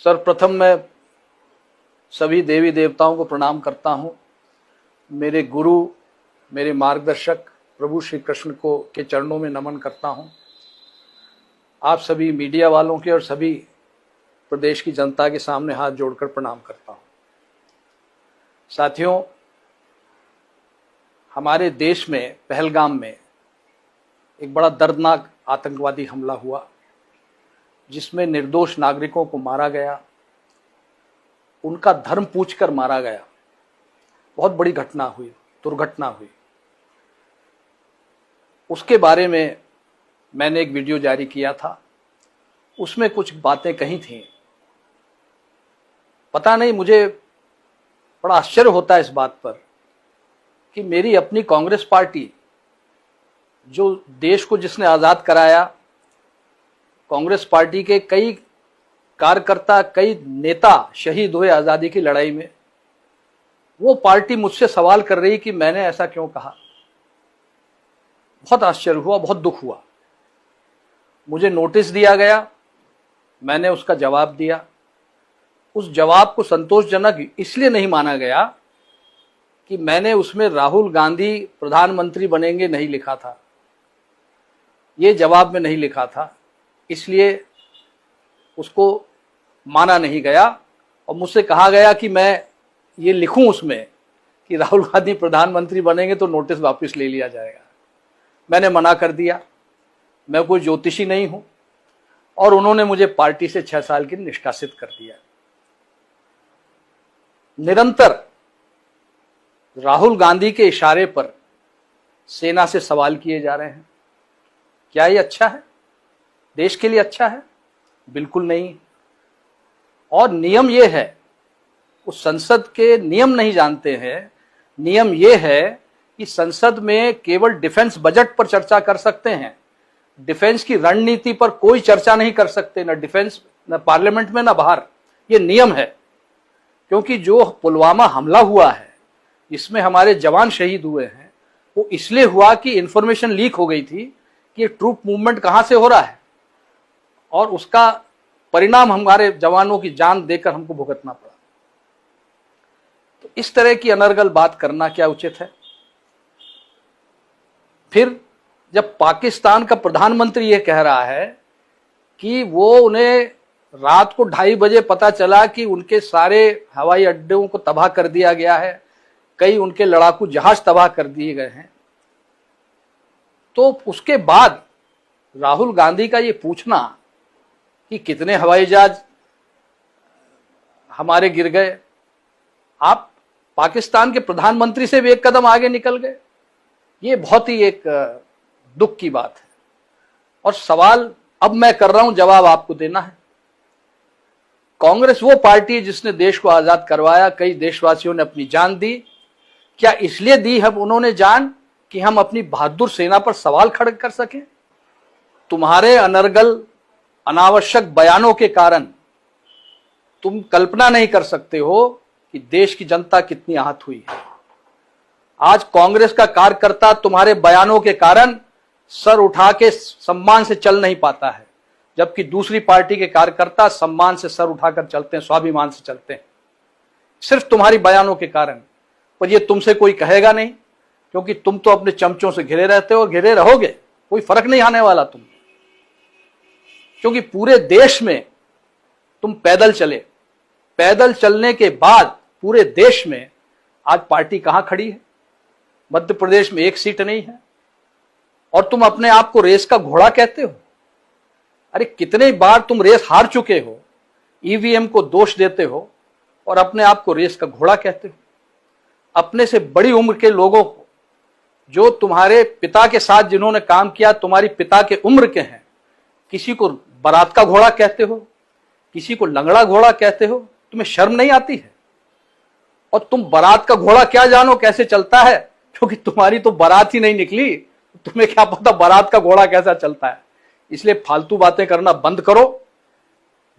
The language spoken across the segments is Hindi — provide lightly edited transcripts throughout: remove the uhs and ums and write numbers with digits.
सर्वप्रथम मैं सभी देवी देवताओं को प्रणाम करता हूँ। मेरे गुरु, मेरे मार्गदर्शक प्रभु श्री कृष्ण को के चरणों में नमन करता हूँ। आप सभी मीडिया वालों के और सभी प्रदेश की जनता के सामने हाथ जोड़कर प्रणाम करता हूँ। साथियों, हमारे देश में पहलगाम में एक बड़ा दर्दनाक आतंकवादी हमला हुआ, जिसमें निर्दोष नागरिकों को मारा गया, उनका धर्म पूछकर मारा गया। बहुत बड़ी घटना हुई, दुर्घटना हुई। उसके बारे में मैंने एक वीडियो जारी किया था। उसमें कुछ बातें कही थीं। पता नहीं, मुझे बड़ा आश्चर्य होता है इस बात पर कि मेरी अपनी कांग्रेस पार्टी, जो देश को जिसने आज़ाद कराया, कांग्रेस पार्टी के कई कार्यकर्ता, कई नेता शहीद हुए आज़ादी की लड़ाई में, वो पार्टी मुझसे सवाल कर रही कि मैंने ऐसा क्यों कहा। बहुत आश्चर्य हुआ, बहुत दुख हुआ। मुझे नोटिस दिया गया, मैंने उसका जवाब दिया। उस जवाब को संतोषजनक इसलिए नहीं माना गया कि मैंने उसमें राहुल गांधी प्रधानमंत्री बनेंगे नहीं लिखा था, ये जवाब में नहीं लिखा था, इसलिए उसको माना नहीं गया। और मुझसे कहा गया कि मैं ये लिखूं उसमें कि राहुल गांधी प्रधानमंत्री बनेंगे तो नोटिस वापस ले लिया जाएगा। मैंने मना कर दिया। मैं कोई ज्योतिषी नहीं हूं, और उन्होंने मुझे पार्टी से 6 साल के निष्कासित कर दिया। निरंतर राहुल गांधी के इशारे पर सेना से सवाल किए जा रहे हैं। क्या ये अच्छा है? देश के लिए अच्छा है? बिल्कुल नहीं। और नियम ये है, उस संसद के नियम नहीं जानते हैं। नियम ये है कि संसद में केवल डिफेंस बजट पर चर्चा कर सकते हैं, डिफेंस की रणनीति पर कोई चर्चा नहीं कर सकते, न डिफेंस, न पार्लियामेंट में, न बाहर। ये नियम है। क्योंकि जो पुलवामा हमला हुआ है, इसमें हमारे जवान शहीद हुए हैं, वो इसलिए हुआ कि इंफॉर्मेशन लीक हो गई थी कि ट्रूप मूवमेंट कहां से हो रहा है, और उसका परिणाम हमारे जवानों की जान देकर हमको भुगतना पड़ा। तो इस तरह की अनर्गल बात करना क्या उचित है? फिर जब पाकिस्तान का प्रधानमंत्री यह कह रहा है कि वो उन्हें रात को 2:30 बजे पता चला कि उनके सारे हवाई अड्डों को तबाह कर दिया गया है, कई उनके लड़ाकू जहाज तबाह कर दिए गए हैं, तो उसके बाद राहुल गांधी का ये पूछना कि कितने हवाई जहाज हमारे गिर गए, आप पाकिस्तान के प्रधानमंत्री से भी एक कदम आगे निकल गए, ये बहुत ही एक दुख की बात है। और सवाल अब मैं कर रहा हूं, जवाब आपको देना है। कांग्रेस वो पार्टी है जिसने देश को आजाद करवाया, कई देशवासियों ने अपनी जान दी। क्या इसलिए दी है उन्होंने जान कि हम अपनी बहादुर सेना पर सवाल खड़े कर सकें? तुम्हारे अनर्गल, अनावश्यक बयानों के कारण तुम कल्पना नहीं कर सकते हो कि देश की जनता कितनी आहत हुई है। आज कांग्रेस का कार्यकर्ता तुम्हारे बयानों के कारण सर उठा के सम्मान से चल नहीं पाता है, जबकि दूसरी पार्टी के कार्यकर्ता सम्मान से सर उठाकर चलते हैं, स्वाभिमान से चलते हैं, सिर्फ तुम्हारी बयानों के कारण। पर ये तुमसे कोई कहेगा नहीं, क्योंकि तुम तो अपने चमचों से घिरे रहते हो और घिरे रहोगे, कोई फर्क नहीं आने वाला तुम। क्योंकि पूरे देश में तुम पैदल चले, पैदल चलने के बाद पूरे देश में आज पार्टी कहां खड़ी है? मध्य प्रदेश में 1 सीट नहीं है, और तुम अपने आप को रेस का घोड़ा कहते हो। अरे कितने बार तुम रेस हार चुके हो, ईवीएम को दोष देते हो और अपने आप को रेस का घोड़ा कहते हो। अपने से बड़ी उम्र के लोगों को, जो तुम्हारे पिता के साथ जिन्होंने काम किया, तुम्हारी पिता के उम्र के हैं, किसी को बारात का घोड़ा कहते हो, किसी को लंगड़ा घोड़ा कहते हो। तुम्हें शर्म नहीं आती है? और तुम बारात का घोड़ा क्या जानो कैसे चलता है, क्योंकि तुम्हारी तो बारात ही नहीं निकली, तुम्हें क्या पता बारात का घोड़ा कैसा चलता है। इसलिए फालतू बातें करना बंद करो।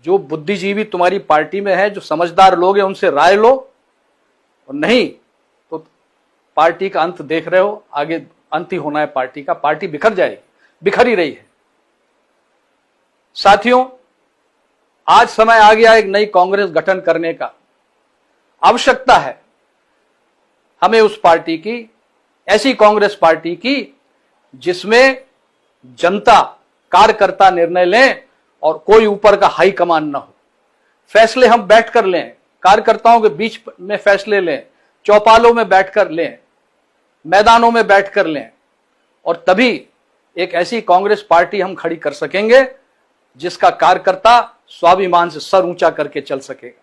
जो बुद्धिजीवी तुम्हारी पार्टी में है, जो समझदार लोग हैं, उनसे राय लो, और नहीं तो पार्टी का अंत देख रहे हो, आगे अंत ही होना है पार्टी का। पार्टी बिखर जाएगी, बिखर ही रही है। साथियों, आज समय आ गया एक नई कांग्रेस गठन करने का। आवश्यकता है हमें उस पार्टी की, ऐसी कांग्रेस पार्टी की जिसमें जनता, कार्यकर्ता निर्णय लें और कोई ऊपर का हाई कमान न हो। फैसले हम बैठकर लें, कार्यकर्ताओं के बीच में फैसले लें, चौपालों में बैठकर लें, मैदानों में बैठकर लें, और तभी एक ऐसी कांग्रेस पार्टी हम खड़ी कर सकेंगे जिसका कार्यकर्ता स्वाभिमान से सर ऊंचा करके चल सकेगा।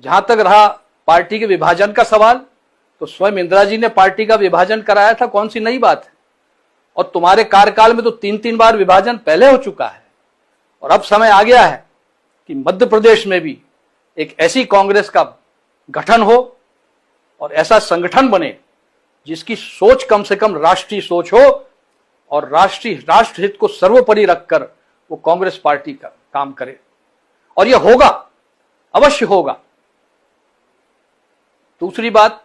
जहां तक रहा पार्टी के विभाजन का सवाल, तो स्वयं इंदिरा जी ने पार्टी का विभाजन कराया था, कौन सी नई बात है। और तुम्हारे कार्यकाल में तो 3-3 बार विभाजन पहले हो चुका है। और अब समय आ गया है कि मध्य प्रदेश में भी एक ऐसी कांग्रेस का गठन हो और ऐसा संगठन बने जिसकी सोच कम से कम राष्ट्रीय सोच हो और राष्ट्र हित को सर्वोपरि रखकर वो कांग्रेस पार्टी का काम करे। और यह होगा, अवश्य होगा। दूसरी बात,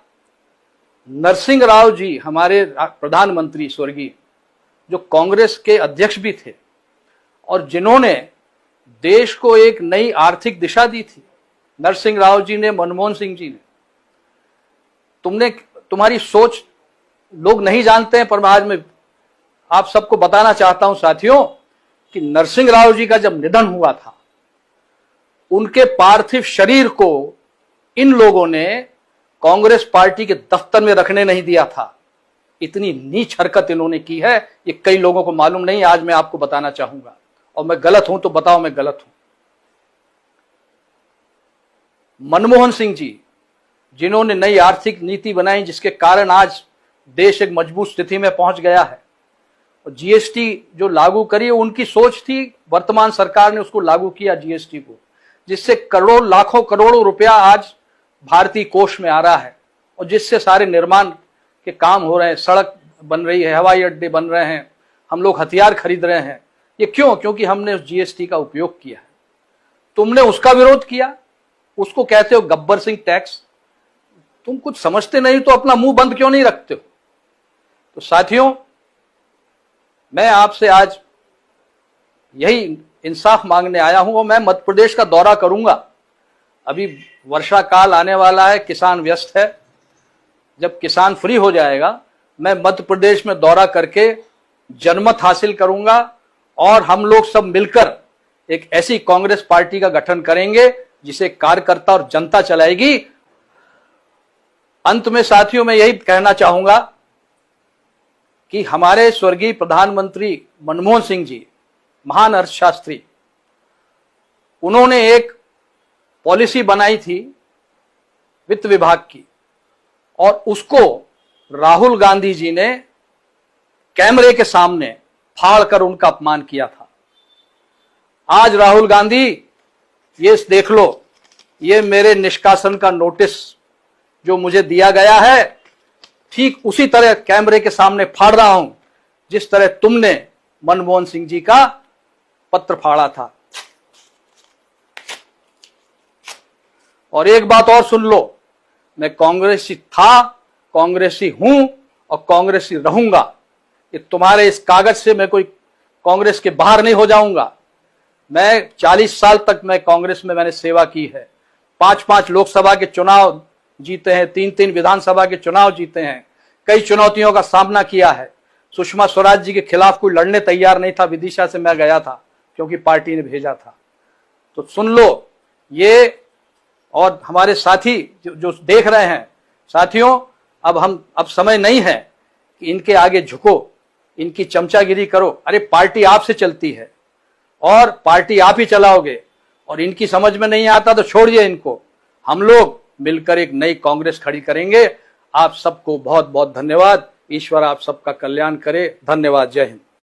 नरसिंह राव जी हमारे प्रधानमंत्री स्वर्गीय, जो कांग्रेस के अध्यक्ष भी थे और जिन्होंने देश को एक नई आर्थिक दिशा दी थी, नरसिंह राव जी ने, मनमोहन सिंह जी ने। तुम्हारी सोच लोग नहीं जानते हैं, पर आज मैं आप सबको बताना चाहता हूं साथियों कि नरसिंह राव जी का जब निधन हुआ था, उनके पार्थिव शरीर को इन लोगों ने कांग्रेस पार्टी के दफ्तर में रखने नहीं दिया था। इतनी नीच हरकत इन्होंने की है, ये कई लोगों को मालूम नहीं। आज मैं आपको बताना चाहूंगा, और मैं गलत हूं तो बताओ मैं गलत हूं। मनमोहन सिंह जी, जिन्होंने नई आर्थिक नीति बनाई जिसके कारण आज देश एक मजबूत स्थिति में पहुंच गया है, और जीएसटी जो लागू करी, उनकी सोच थी, वर्तमान सरकार ने उसको लागू किया जीएसटी को, जिससे करोड़ों, लाखों, करोड़ों रुपया आज भारतीय कोष में आ रहा है, और जिससे सारे निर्माण के काम हो रहे हैं, सड़क बन रही है, हवाई अड्डे बन रहे हैं, हम लोग हथियार खरीद रहे हैं। ये क्यों? क्योंकि हमने उस जीएसटी का उपयोग किया है। तुमने उसका विरोध किया, उसको कहते हो गब्बर सिंह टैक्स। तुम कुछ समझते नहीं तो अपना मुंह बंद क्यों नहीं रखते हो? तो साथियों, मैं आपसे आज यही इंसाफ मांगने आया हूं, और मैं मध्य प्रदेश का दौरा करूंगा। अभी वर्षा काल आने वाला है, किसान व्यस्त है। जब किसान फ्री हो जाएगा, मैं मध्य प्रदेश में दौरा करके जनमत हासिल करूंगा, और हम लोग सब मिलकर एक ऐसी कांग्रेस पार्टी का गठन करेंगे जिसे कार्यकर्ता और जनता चलाएगी। अंत में साथियों, मैं यही कहना चाहूंगा कि हमारे स्वर्गीय प्रधानमंत्री मनमोहन सिंह जी, महान अर्थशास्त्री, उन्होंने एक पॉलिसी बनाई थी वित्त विभाग की, और उसको राहुल गांधी जी ने कैमरे के सामने फाड़कर उनका अपमान किया था। आज राहुल गांधी, ये देख लो, ये मेरे निष्कासन का नोटिस जो मुझे दिया गया है, ठीक उसी तरह कैमरे के सामने फाड़ रहा हूं जिस तरह तुमने मनमोहन सिंह जी का पत्र फाड़ा था। और एक बात और सुन लो, मैं कांग्रेसी था, कांग्रेसी हूं और कांग्रेसी रहूंगा। ये तुम्हारे इस कागज से मैं कोई कांग्रेस के बाहर नहीं हो जाऊंगा। मैं 40 साल तक मैं कांग्रेस में मैंने सेवा की है। 5-5 लोकसभा के चुनाव जीते हैं, 3-3 विधानसभा के चुनाव जीते हैं, कई चुनौतियों का सामना किया है। सुषमा स्वराज जी के खिलाफ कोई लड़ने तैयार नहीं था, विदिशा से मैं गया था क्योंकि पार्टी ने भेजा था। तो सुन लो ये, और हमारे साथी जो देख रहे हैं, साथियों, अब समय नहीं है कि इनके आगे झुको, इनकी चमचागिरी करो। अरे पार्टी आपसे चलती है और पार्टी आप ही चलाओगे, और इनकी समझ में नहीं आता तो छोड़िए इनको। हम लोग मिलकर एक नई कांग्रेस खड़ी करेंगे। आप सबको बहुत बहुत धन्यवाद। ईश्वर आप सबका कल्याण करे। धन्यवाद। जय हिंद।